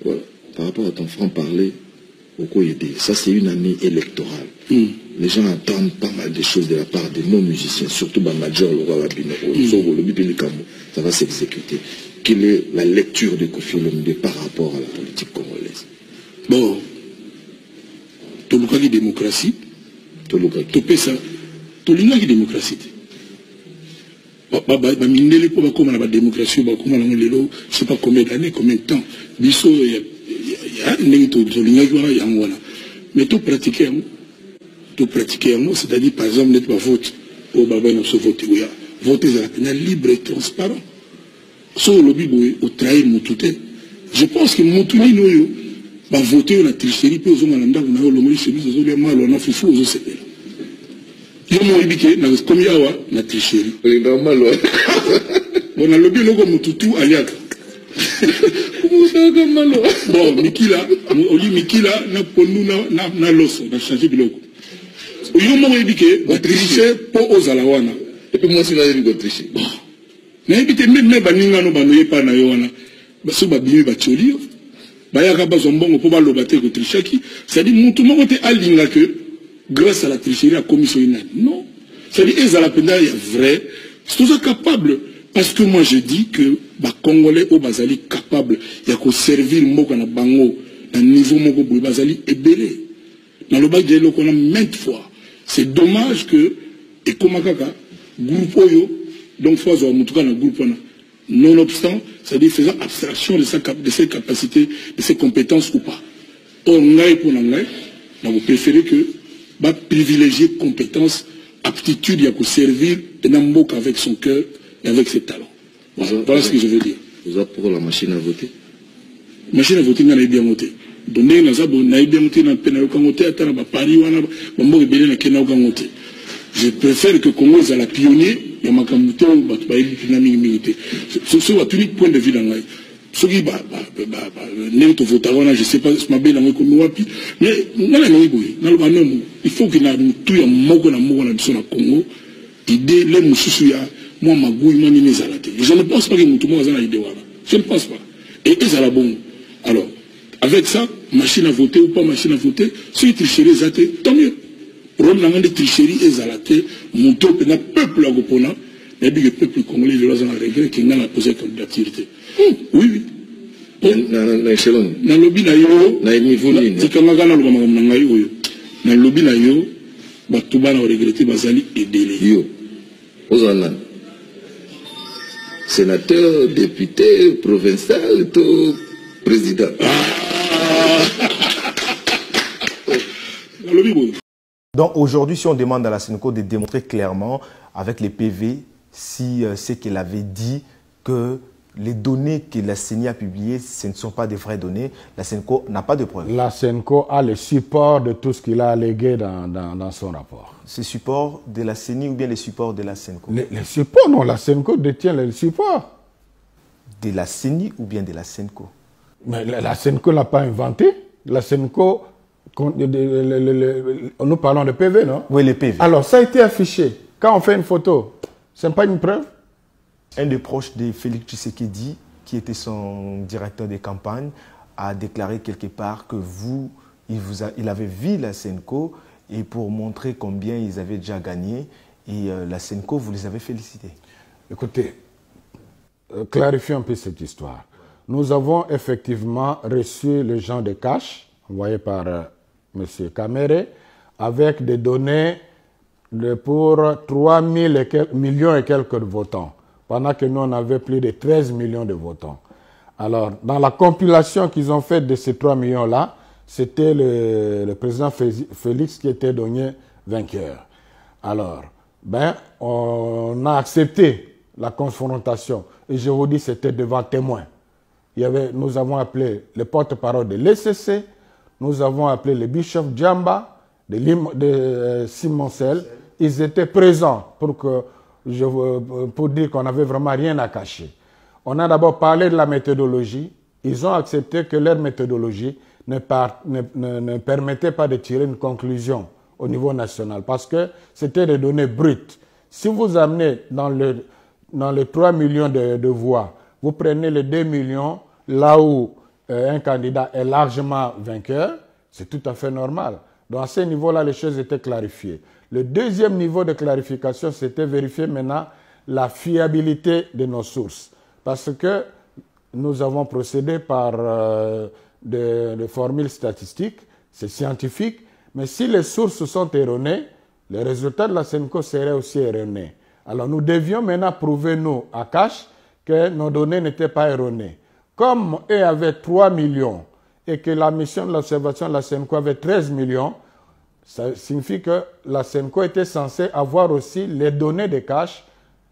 Voilà. Par rapport à ton franc-parler, ça c'est une année électorale. Les gens attendent pas mal de choses de la part de nos musiciens, surtout Major ça va s'exécuter. Quelle est la lecture de Koffi Olomide par rapport à la politique congolaise? Bon, Tolukaki démocratie, Topesa, Tolingaki démocratie. Mindele pour comme la démocratie, comme on l'a je sais pas combien d'années, combien de temps. Biso, il y a un mais tout pratiquer, c'est-à-dire par exemple, n'est pas vote, au Baba n'a pas voté, voter libre et transparent. Sur le lobby, au trahi Moutouté. Je pense que Moutouté, nous, va voter la tricherie, puis aux hommes, on a le mot, c'est lui, on a foufou aux autres. Il y a un mot, comme il y a la tricherie. On a le lobby, logo Moutoutou, aliak. Bon, Mikila, na loso, na changé de logo. Il y a un mot, on a triché pour aux alawana. Et puis moi, c'est là, il y a triché. Mais même baninga no banoye pa na yoana baso babimi bacholi bayaka bazombongo po balobate ko trichaki c'est-à-dire mutu moko te alinga que grâce à la tricherie à commission inane non c'est-à-dire ezala penda ya vrai c'est tout ça capable parce que moi je dis que ba congolais au bazali capable ya ko servir moko na bango na niveau moko boy bazali ebelé dans le bac de lokona maintes fois c'est dommage que et comme kaka groupe oyo donc, il faut avoir un groupe. Nonobstant, c'est-à-dire faisant abstraction de ses capacités, de ses compétences ou pas. Or, vous préférez que privilégier compétences, aptitude, il y a pour servir de Nambouk avec son cœur et avec ses talents. Voilà ce que je veux dire. Vous avez pour la machine à voter? Machine à voter, on a bien voté. Donc, on a bien voté dans le pénal, on a voté à Paris, on a voté. Je préfère que Congo soit la pionnier, il y a ma camouflage, il y a une c'est un point de vue dans la ce qui je sais pas, je m'appelle dans le Congo, mais il faut qu'il y ait tout un mot dans le Congo, idée, les moussouya, moi, ma gouille, moi, je ne pense pas que tout le monde a idée. Je ne pense pas. Et ça la bon. Alors, avec ça, machine à voter ou pas machine à voter, si tu tricheries, tant mieux. Le problème de tricherie est à la tête, mon peuple à Gopona, et puis le peuple congolais, il a regret qu'il n'a pas posé candidature. Oui. Dans l'échelon. Dans le lobby, dans le niveau, c'est comme dans le lobby, tout le monde a regretté, Bazali et Délé. Ozana. Sénateur, député, provincial, tout président. Dans le lobby, donc aujourd'hui, si on demande à la Senco de démontrer clairement avec les PV si c'est qu'elle avait dit que les données que la CENI a publiées, ce ne sont pas des vraies données, la Senco n'a pas de preuves. La Senco a le support de tout ce qu'il a allégué dans son rapport. C'est support de la CENI ou bien les supports de la Senco? Les supports, non, la Senco détient les supports. De la CENI ou bien de la Senco? Mais la Senco ne l'a pas inventé. La Senco... Nous parlons de PV, non? Oui, les PV. Alors, ça a été affiché. Quand on fait une photo, ce n'est pas une preuve? Un des proches de Félix Tshisekedi, qui était son directeur de campagne, a déclaré quelque part que il avait vu la Senco et pour montrer combien ils avaient déjà gagné, et la Senco, vous les avez félicités. Écoutez, clarifions un peu cette histoire. Nous avons effectivement reçu les gens de cash, envoyés par M. Kamere, avec des données pour 3 millions et quelques de votants, pendant que nous, on avait plus de 13 millions de votants. Alors, dans la compilation qu'ils ont faite de ces 3 millions-là, c'était le président Félix qui était donné vainqueur. Alors, on a accepté la confrontation. Et je vous dis, c'était devant témoin. Nous avons appelé le porte-parole de l'ECC, nous avons appelé le bishop Djamba de Simoncel. Ils étaient présents pour dire qu'on n'avait vraiment rien à cacher. On a d'abord parlé de la méthodologie. Ils ont accepté que leur méthodologie ne permettait pas de tirer une conclusion au niveau national parce que c'était des données brutes. Si vous amenez dans les 3 millions de voix, vous prenez les 2 millions là où un candidat est largement vainqueur, c'est tout à fait normal. Donc à ce niveau-là, les choses étaient clarifiées. Le deuxième niveau de clarification, c'était vérifier maintenant la fiabilité de nos sources. Parce que nous avons procédé par des formules statistiques, c'est scientifique, mais si les sources sont erronées, les résultats de la SENCO seraient aussi erronés. Alors nous devions maintenant prouver, nous, à Cash, que nos données n'étaient pas erronées. Comme eux avaient 3 millions et que la mission de l'observation de la SENCO avait 13 millions, ça signifie que la SENCO était censée avoir aussi les données de Cash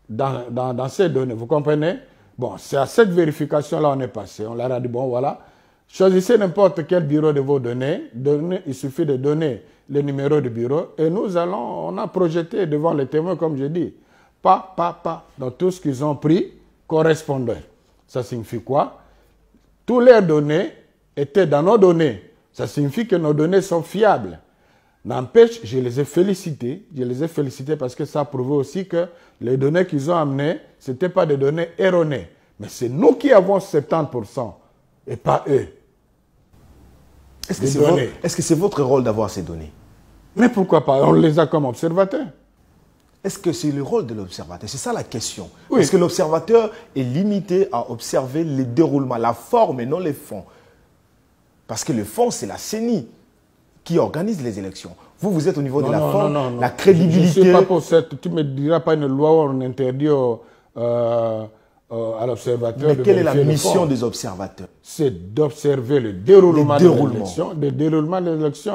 dans ces données. Vous comprenez? Bon, c'est à cette vérification-là on est passé. On leur a dit, bon voilà, choisissez n'importe quel bureau de vos données. Il suffit de donner le numéro de bureau et on a projeté devant les témoins, comme je dis, pas. Donc tout ce qu'ils ont pris correspondait. Ça signifie quoi? Toutes leurs données étaient dans nos données. Ça signifie que nos données sont fiables. N'empêche, je les ai félicités parce que ça a prouvé aussi que les données qu'ils ont amenées, ce n'étaient pas des données erronées. Mais c'est nous qui avons 70% et pas eux. Est-ce que c'est votre rôle d'avoir ces données? Mais pourquoi pas? On les a comme observateurs. Est-ce que c'est le rôle de l'observateur? C'est ça la question. Oui. Est-ce que l'observateur est limité à observer les déroulements, la forme et non les fonds? Parce que le fond, c'est la CENI qui organise les élections. Vous êtes au niveau de la forme, la crédibilité. Je ne suis pas pour cette. Tu ne me diras pas une loi où on interdit à l'observateur. Mais quelle est la mission des observateurs? C'est d'observer le déroulement des élections.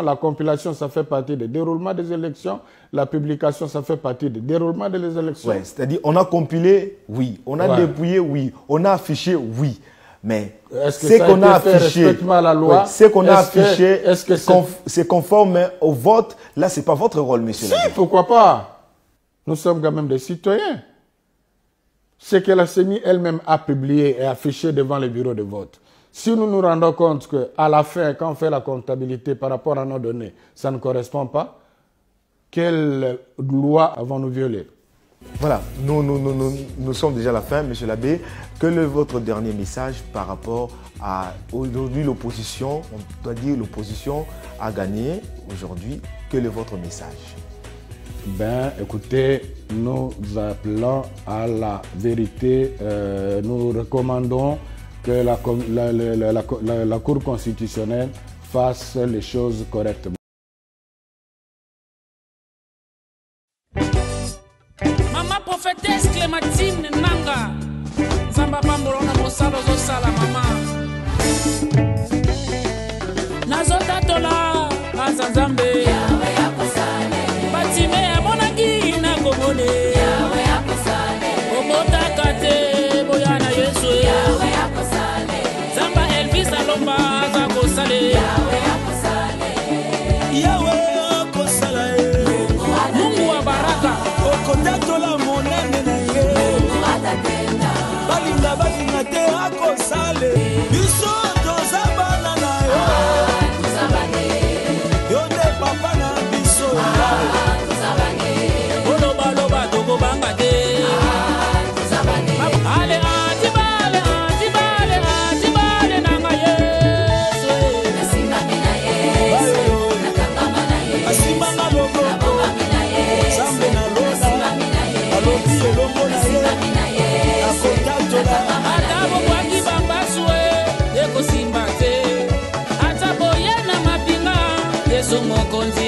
La compilation, ça fait partie des déroulements des élections. La publication, ça fait partie des déroulements des élections. Ouais, c'est-à-dire, on a compilé, oui. On a dépouillé, oui. On a affiché, oui. Mais ce qu'on a affiché, c'est conforme au vote. Là, ce n'est pas votre rôle, monsieur. Si, pourquoi pas? Nous sommes quand même des citoyens. Ce que la CENI elle-même a publié et affiché devant les bureaux de vote. Si nous nous rendons compte qu'à la fin, quand on fait la comptabilité par rapport à nos données, ça ne correspond pas, quelle loi avons-nous violée? Voilà, nous sommes déjà à la fin, monsieur l'abbé. Quel est votre dernier message par rapport à aujourd'hui l'opposition? On doit dire l'opposition a gagné aujourd'hui. Quel est votre message? Ben, écoutez, nous appelons à la vérité. Nous recommandons que la Cour constitutionnelle fasse les choses correctement. Mama prophétesse Clémentine Nanga Zamba Pambolo na mosalo zo sala mama Nazota tola azazambe Yawe yakosale Batime amonaki na komone Yawe yakosale Obota kate boyana Yesu Yawe yakosale Zamba Elvis Alomba azakosale Yawe yakosale Yawe yakosale Mungu wa baraka Okotatola monene na ye balinga te akosale biso toza bana na yo yo nde papa na biso olobaloba tokobanga te ale atibale nanga Yesu asimanga loboko zambe na lona alobi elongo na ye akotatola ata bokwaki bambasue ekosimba te ata boye na mapinga Yesu mokonzi